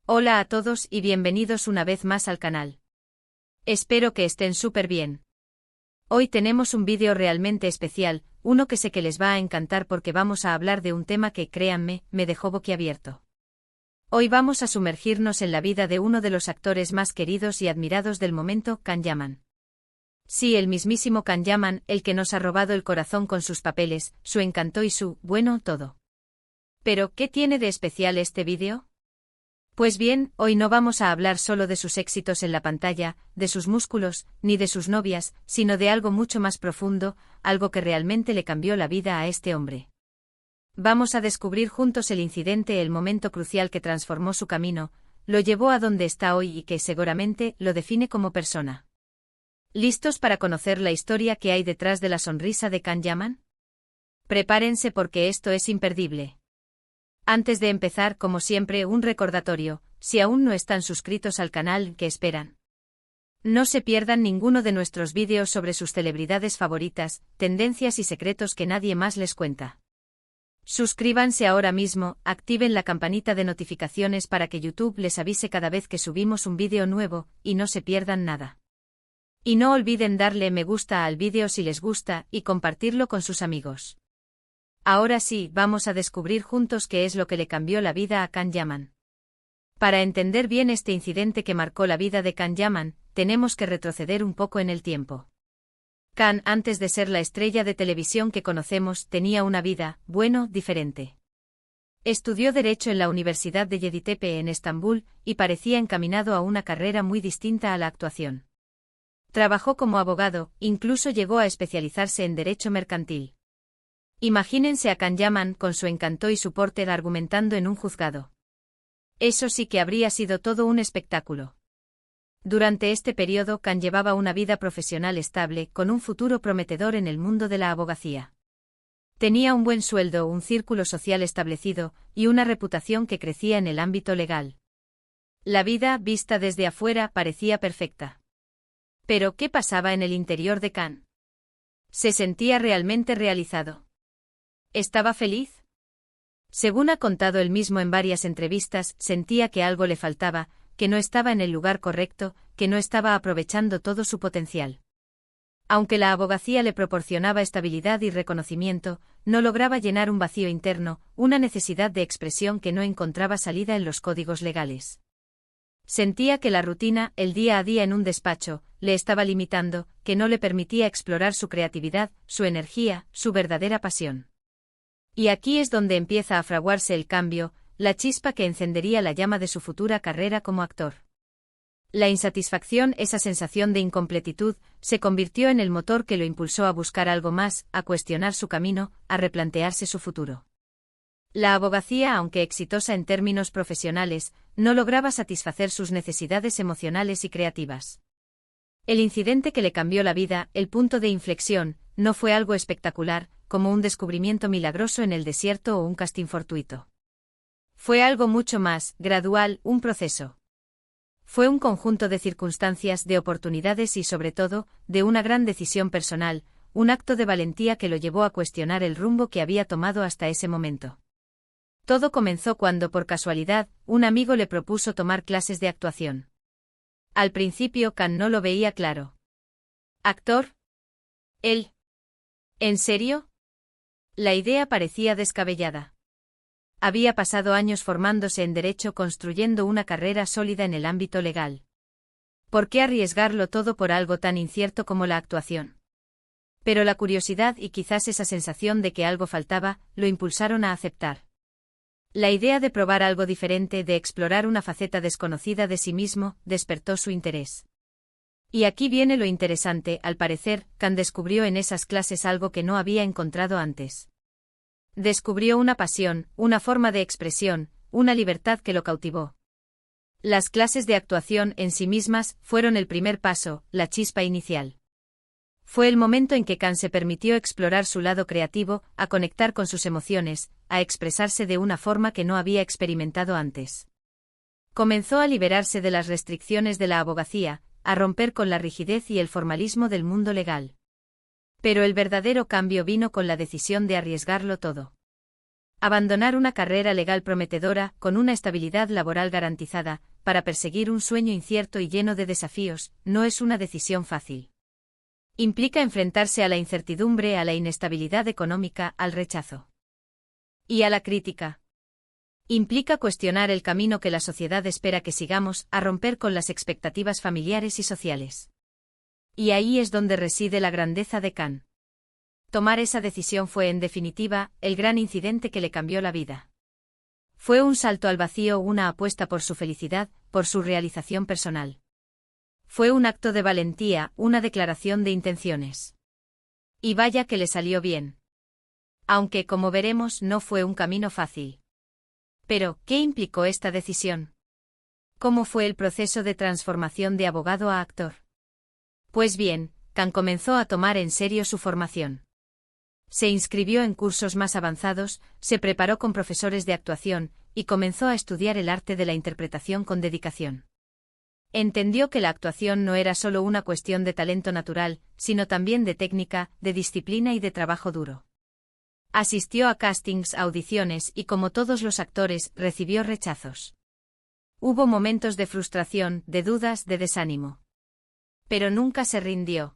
Hola a todos y bienvenidos una vez más al canal. Espero que estén súper bien. Hoy tenemos un vídeo realmente especial, uno que sé que les va a encantar porque vamos a hablar de un tema que, créanme, me dejó boquiabierto. Hoy vamos a sumergirnos en la vida de uno de los actores más queridos y admirados del momento, Can Yaman. Sí, el mismísimo Can Yaman, el que nos ha robado el corazón con sus papeles, su encanto y su, bueno, todo. Pero, ¿qué tiene de especial este vídeo? Pues bien, hoy no vamos a hablar solo de sus éxitos en la pantalla, de sus músculos, ni de sus novias, sino de algo mucho más profundo, algo que realmente le cambió la vida a este hombre. Vamos a descubrir juntos el incidente, el momento crucial que transformó su camino, lo llevó a donde está hoy y que seguramente lo define como persona. ¿Listos para conocer la historia que hay detrás de la sonrisa de Can Yaman? Prepárense porque esto es imperdible. Antes de empezar, como siempre, un recordatorio: si aún no están suscritos al canal, ¿qué esperan? No se pierdan ninguno de nuestros vídeos sobre sus celebridades favoritas, tendencias y secretos que nadie más les cuenta. Suscríbanse ahora mismo, activen la campanita de notificaciones para que YouTube les avise cada vez que subimos un vídeo nuevo, y no se pierdan nada. Y no olviden darle me gusta al vídeo si les gusta, y compartirlo con sus amigos. Ahora sí, vamos a descubrir juntos qué es lo que le cambió la vida a Can Yaman. Para entender bien este incidente que marcó la vida de Can Yaman, tenemos que retroceder un poco en el tiempo. Can, antes de ser la estrella de televisión que conocemos, tenía una vida, bueno, diferente. Estudió Derecho en la Universidad de Yeditepe en Estambul, y parecía encaminado a una carrera muy distinta a la actuación. Trabajó como abogado, incluso llegó a especializarse en Derecho Mercantil. Imagínense a Can Yaman con su encanto y su porte argumentando en un juzgado. Eso sí que habría sido todo un espectáculo. Durante este periodo, Can llevaba una vida profesional estable, con un futuro prometedor en el mundo de la abogacía. Tenía un buen sueldo, un círculo social establecido, y una reputación que crecía en el ámbito legal. La vida, vista desde afuera, parecía perfecta. Pero, ¿qué pasaba en el interior de Can? ¿Se sentía realmente realizado? ¿Estaba feliz? Según ha contado él mismo en varias entrevistas, sentía que algo le faltaba, que no estaba en el lugar correcto, que no estaba aprovechando todo su potencial. Aunque la abogacía le proporcionaba estabilidad y reconocimiento, no lograba llenar un vacío interno, una necesidad de expresión que no encontraba salida en los códigos legales. Sentía que la rutina, el día a día en un despacho, le estaba limitando, que no le permitía explorar su creatividad, su energía, su verdadera pasión. Y aquí es donde empieza a fraguarse el cambio, la chispa que encendería la llama de su futura carrera como actor. La insatisfacción, esa sensación de incompletitud, se convirtió en el motor que lo impulsó a buscar algo más, a cuestionar su camino, a replantearse su futuro. La abogacía, aunque exitosa en términos profesionales, no lograba satisfacer sus necesidades emocionales y creativas. El incidente que le cambió la vida, el punto de inflexión, no fue algo espectacular, como un descubrimiento milagroso en el desierto o un casting fortuito. Fue algo mucho más gradual, un proceso. Fue un conjunto de circunstancias, de oportunidades y, sobre todo, de una gran decisión personal, un acto de valentía que lo llevó a cuestionar el rumbo que había tomado hasta ese momento. Todo comenzó cuando, por casualidad, un amigo le propuso tomar clases de actuación. Al principio Can no lo veía claro. ¿Actor? ¿Él? ¿En serio? La idea parecía descabellada. Había pasado años formándose en Derecho, construyendo una carrera sólida en el ámbito legal. ¿Por qué arriesgarlo todo por algo tan incierto como la actuación? Pero la curiosidad y quizás esa sensación de que algo faltaba, lo impulsaron a aceptar. La idea de probar algo diferente, de explorar una faceta desconocida de sí mismo, despertó su interés. Y aquí viene lo interesante, al parecer, Can descubrió en esas clases algo que no había encontrado antes. Descubrió una pasión, una forma de expresión, una libertad que lo cautivó. Las clases de actuación en sí mismas fueron el primer paso, la chispa inicial. Fue el momento en que Can se permitió explorar su lado creativo, a conectar con sus emociones, a expresarse de una forma que no había experimentado antes. Comenzó a liberarse de las restricciones de la abogacía, a romper con la rigidez y el formalismo del mundo legal. Pero el verdadero cambio vino con la decisión de arriesgarlo todo. Abandonar una carrera legal prometedora, con una estabilidad laboral garantizada, para perseguir un sueño incierto y lleno de desafíos, no es una decisión fácil. Implica enfrentarse a la incertidumbre, a la inestabilidad económica, al rechazo. Y a la crítica. Implica cuestionar el camino que la sociedad espera que sigamos, a romper con las expectativas familiares y sociales. Y ahí es donde reside la grandeza de Khan. Tomar esa decisión fue, en definitiva, el gran incidente que le cambió la vida. Fue un salto al vacío, una apuesta por su felicidad, por su realización personal. Fue un acto de valentía, una declaración de intenciones. Y vaya que le salió bien. Aunque, como veremos, no fue un camino fácil. Pero, ¿qué implicó esta decisión? ¿Cómo fue el proceso de transformación de abogado a actor? Pues bien, Khan comenzó a tomar en serio su formación. Se inscribió en cursos más avanzados, se preparó con profesores de actuación, y comenzó a estudiar el arte de la interpretación con dedicación. Entendió que la actuación no era solo una cuestión de talento natural, sino también de técnica, de disciplina y de trabajo duro. Asistió a castings, audiciones y, como todos los actores, recibió rechazos. Hubo momentos de frustración, de dudas, de desánimo. Pero nunca se rindió.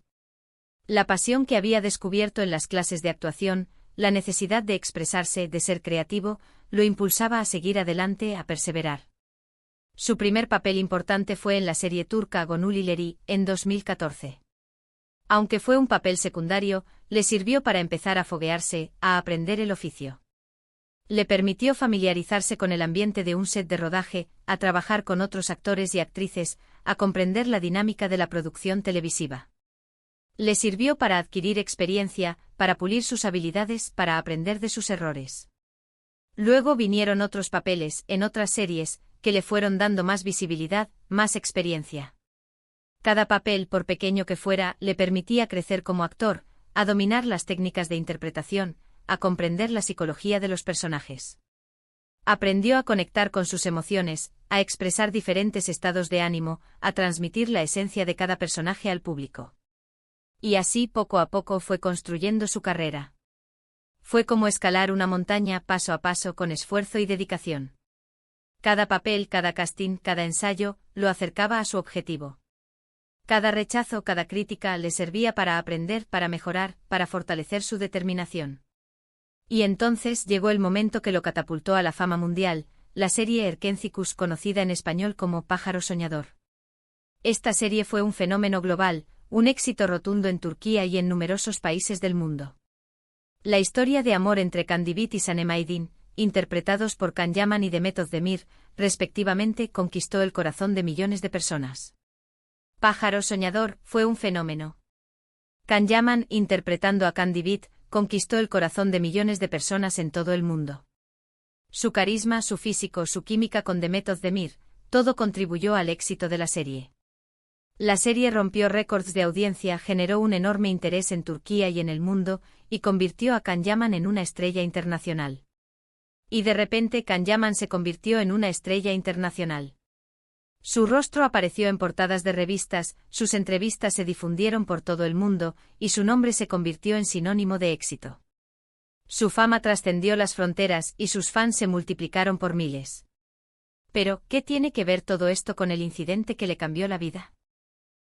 La pasión que había descubierto en las clases de actuación, la necesidad de expresarse, de ser creativo, lo impulsaba a seguir adelante, a perseverar. Su primer papel importante fue en la serie turca Gönül İleri, en 2014. Aunque fue un papel secundario, le sirvió para empezar a foguearse, a aprender el oficio. Le permitió familiarizarse con el ambiente de un set de rodaje, a trabajar con otros actores y actrices, a comprender la dinámica de la producción televisiva. Le sirvió para adquirir experiencia, para pulir sus habilidades, para aprender de sus errores. Luego vinieron otros papeles, en otras series, que le fueron dando más visibilidad, más experiencia. Cada papel, por pequeño que fuera, le permitía crecer como actor, a dominar las técnicas de interpretación, a comprender la psicología de los personajes. Aprendió a conectar con sus emociones, a expresar diferentes estados de ánimo, a transmitir la esencia de cada personaje al público. Y así poco a poco fue construyendo su carrera. Fue como escalar una montaña paso a paso con esfuerzo y dedicación. Cada papel, cada casting, cada ensayo, lo acercaba a su objetivo. Cada rechazo, cada crítica le servía para aprender, para mejorar, para fortalecer su determinación. Y entonces llegó el momento que lo catapultó a la fama mundial, la serie Erkencikus, conocida en español como Pájaro Soñador. Esta serie fue un fenómeno global, un éxito rotundo en Turquía y en numerosos países del mundo. La historia de amor entre Kandibit y Sanem Aydin, interpretados por Can Yaman y Demet Özdemir, respectivamente, conquistó el corazón de millones de personas. Pájaro Soñador fue un fenómeno. Can Yaman, interpretando a Kandibit, conquistó el corazón de millones de personas en todo el mundo. Su carisma, su físico, su química con Demet Özdemir, todo contribuyó al éxito de la serie. La serie rompió récords de audiencia, generó un enorme interés en Turquía y en el mundo, y convirtió a Can Yaman en una estrella internacional. Y de repente Can Yaman se convirtió en una estrella internacional. Su rostro apareció en portadas de revistas, sus entrevistas se difundieron por todo el mundo, y su nombre se convirtió en sinónimo de éxito. Su fama trascendió las fronteras y sus fans se multiplicaron por miles. Pero, ¿qué tiene que ver todo esto con el incidente que le cambió la vida?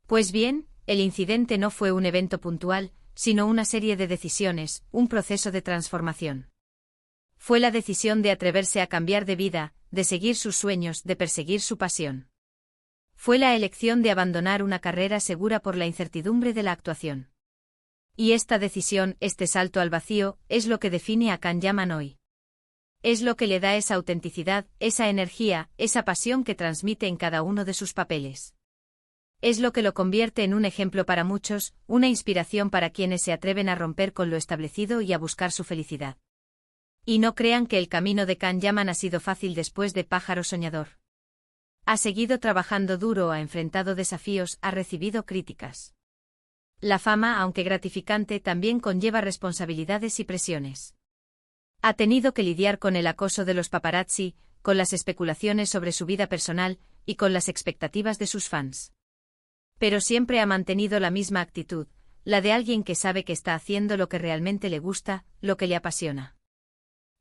Pues bien, el incidente no fue un evento puntual, sino una serie de decisiones, un proceso de transformación. Fue la decisión de atreverse a cambiar de vida, de seguir sus sueños, de perseguir su pasión. Fue la elección de abandonar una carrera segura por la incertidumbre de la actuación. Y esta decisión, este salto al vacío, es lo que define a Can Yaman hoy. Es lo que le da esa autenticidad, esa energía, esa pasión que transmite en cada uno de sus papeles. Es lo que lo convierte en un ejemplo para muchos, una inspiración para quienes se atreven a romper con lo establecido y a buscar su felicidad. Y no crean que el camino de Can Yaman ha sido fácil después de Pájaro Soñador. Ha seguido trabajando duro, ha enfrentado desafíos, ha recibido críticas. La fama, aunque gratificante, también conlleva responsabilidades y presiones. Ha tenido que lidiar con el acoso de los paparazzi, con las especulaciones sobre su vida personal, y con las expectativas de sus fans. Pero siempre ha mantenido la misma actitud, la de alguien que sabe que está haciendo lo que realmente le gusta, lo que le apasiona.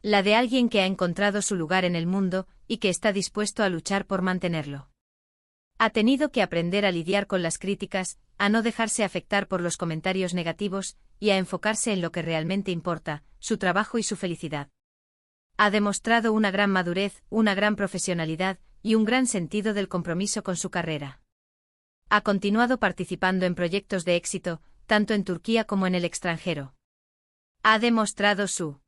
La de alguien que ha encontrado su lugar en el mundo y que está dispuesto a luchar por mantenerlo. Ha tenido que aprender a lidiar con las críticas, a no dejarse afectar por los comentarios negativos y a enfocarse en lo que realmente importa, su trabajo y su felicidad. Ha demostrado una gran madurez, una gran profesionalidad y un gran sentido del compromiso con su carrera. Ha continuado participando en proyectos de éxito, tanto en Turquía como en el extranjero. Ha demostrado su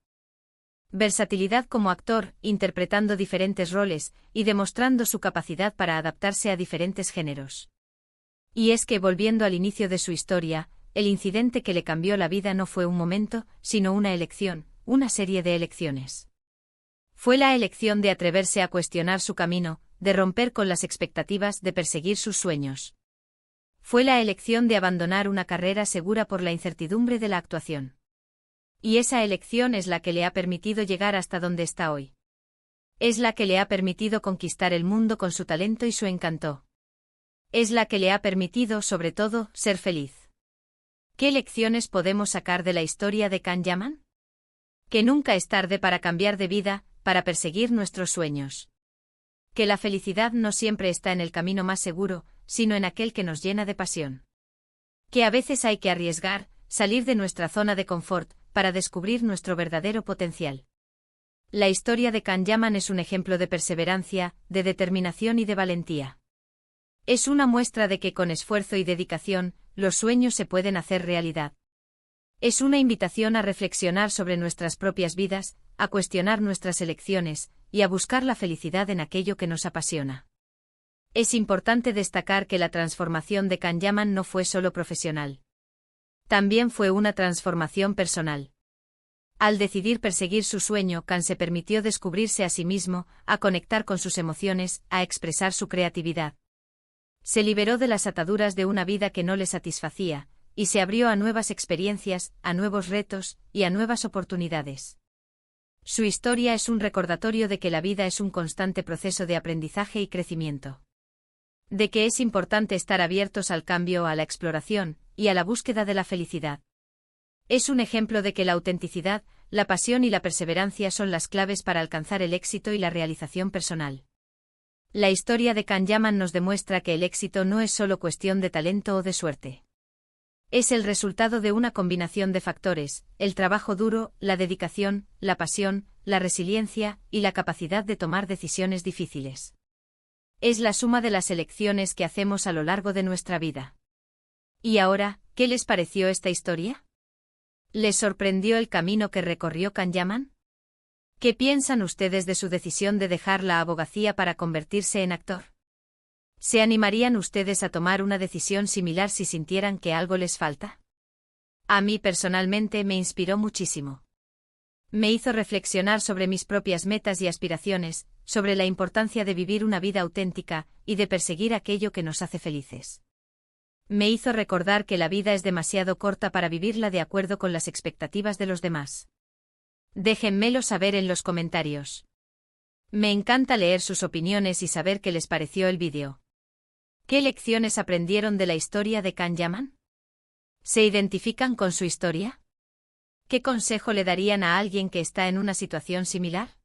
versatilidad como actor, interpretando diferentes roles y demostrando su capacidad para adaptarse a diferentes géneros. Y es que, volviendo al inicio de su historia, el incidente que le cambió la vida no fue un momento, sino una elección, una serie de elecciones. Fue la elección de atreverse a cuestionar su camino, de romper con las expectativas, de perseguir sus sueños. Fue la elección de abandonar una carrera segura por la incertidumbre de la actuación. Y esa elección es la que le ha permitido llegar hasta donde está hoy. Es la que le ha permitido conquistar el mundo con su talento y su encanto. Es la que le ha permitido, sobre todo, ser feliz. ¿Qué lecciones podemos sacar de la historia de Can Yaman? Que nunca es tarde para cambiar de vida, para perseguir nuestros sueños. Que la felicidad no siempre está en el camino más seguro, sino en aquel que nos llena de pasión. Que a veces hay que arriesgar, salir de nuestra zona de confort, para descubrir nuestro verdadero potencial. La historia de Can Yaman es un ejemplo de perseverancia, de determinación y de valentía. Es una muestra de que con esfuerzo y dedicación, los sueños se pueden hacer realidad. Es una invitación a reflexionar sobre nuestras propias vidas, a cuestionar nuestras elecciones, y a buscar la felicidad en aquello que nos apasiona. Es importante destacar que la transformación de Can Yaman no fue solo profesional. También fue una transformación personal. Al decidir perseguir su sueño, Can se permitió descubrirse a sí mismo, a conectar con sus emociones, a expresar su creatividad. Se liberó de las ataduras de una vida que no le satisfacía, y se abrió a nuevas experiencias, a nuevos retos y a nuevas oportunidades. Su historia es un recordatorio de que la vida es un constante proceso de aprendizaje y crecimiento. De que es importante estar abiertos al cambio, a la exploración y a la búsqueda de la felicidad. Es un ejemplo de que la autenticidad, la pasión y la perseverancia son las claves para alcanzar el éxito y la realización personal. La historia de Can Yaman nos demuestra que el éxito no es solo cuestión de talento o de suerte. Es el resultado de una combinación de factores: el trabajo duro, la dedicación, la pasión, la resiliencia y la capacidad de tomar decisiones difíciles. Es la suma de las elecciones que hacemos a lo largo de nuestra vida. ¿Y ahora, qué les pareció esta historia? ¿Les sorprendió el camino que recorrió Can Yaman? ¿Qué piensan ustedes de su decisión de dejar la abogacía para convertirse en actor? ¿Se animarían ustedes a tomar una decisión similar si sintieran que algo les falta? A mí personalmente me inspiró muchísimo. Me hizo reflexionar sobre mis propias metas y aspiraciones, sobre la importancia de vivir una vida auténtica y de perseguir aquello que nos hace felices. Me hizo recordar que la vida es demasiado corta para vivirla de acuerdo con las expectativas de los demás. Déjenmelo saber en los comentarios. Me encanta leer sus opiniones y saber qué les pareció el vídeo. ¿Qué lecciones aprendieron de la historia de Can Yaman? ¿Se identifican con su historia? ¿Qué consejo le darían a alguien que está en una situación similar?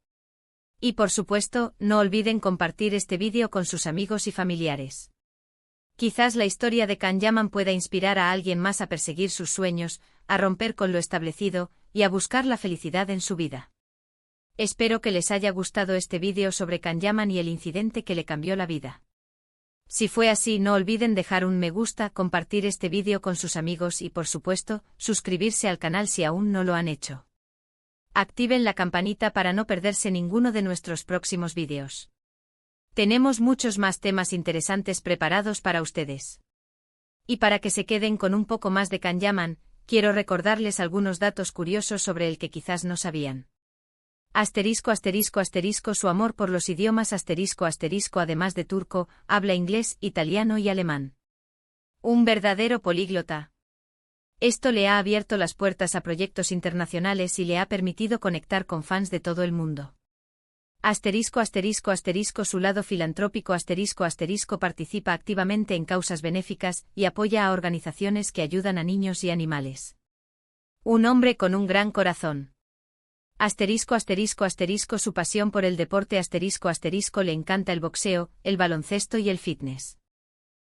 Y por supuesto, no olviden compartir este vídeo con sus amigos y familiares. Quizás la historia de Can Yaman pueda inspirar a alguien más a perseguir sus sueños, a romper con lo establecido y a buscar la felicidad en su vida. Espero que les haya gustado este vídeo sobre Can Yaman y el incidente que le cambió la vida. Si fue así, no olviden dejar un me gusta, compartir este vídeo con sus amigos y, por supuesto, suscribirse al canal si aún no lo han hecho. Activen la campanita para no perderse ninguno de nuestros próximos vídeos. Tenemos muchos más temas interesantes preparados para ustedes. Y para que se queden con un poco más de Can Yaman, quiero recordarles algunos datos curiosos sobre el que quizás no sabían. Asterisco asterisco asterisco su amor por los idiomas asterisco asterisco además de turco, habla inglés, italiano y alemán. Un verdadero políglota. Esto le ha abierto las puertas a proyectos internacionales y le ha permitido conectar con fans de todo el mundo. Asterisco asterisco asterisco su lado filantrópico asterisco asterisco participa activamente en causas benéficas y apoya a organizaciones que ayudan a niños y animales. Un hombre con un gran corazón. Asterisco asterisco asterisco su pasión por el deporte asterisco asterisco le encanta el boxeo, el baloncesto y el fitness.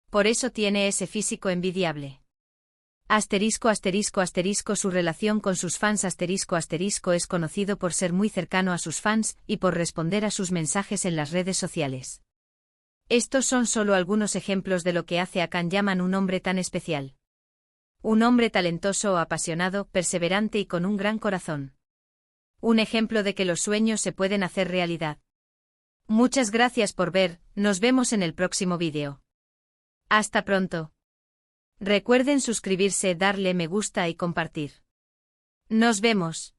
Por eso tiene ese físico envidiable. Asterisco asterisco asterisco su relación con sus fans asterisco asterisco es conocido por ser muy cercano a sus fans y por responder a sus mensajes en las redes sociales. Estos son solo algunos ejemplos de lo que hace a Can Yaman un hombre tan especial. Un hombre talentoso, apasionado, perseverante y con un gran corazón. Un ejemplo de que los sueños se pueden hacer realidad. Muchas gracias por ver, nos vemos en el próximo vídeo. Hasta pronto. Recuerden suscribirse, darle me gusta y compartir. Nos vemos.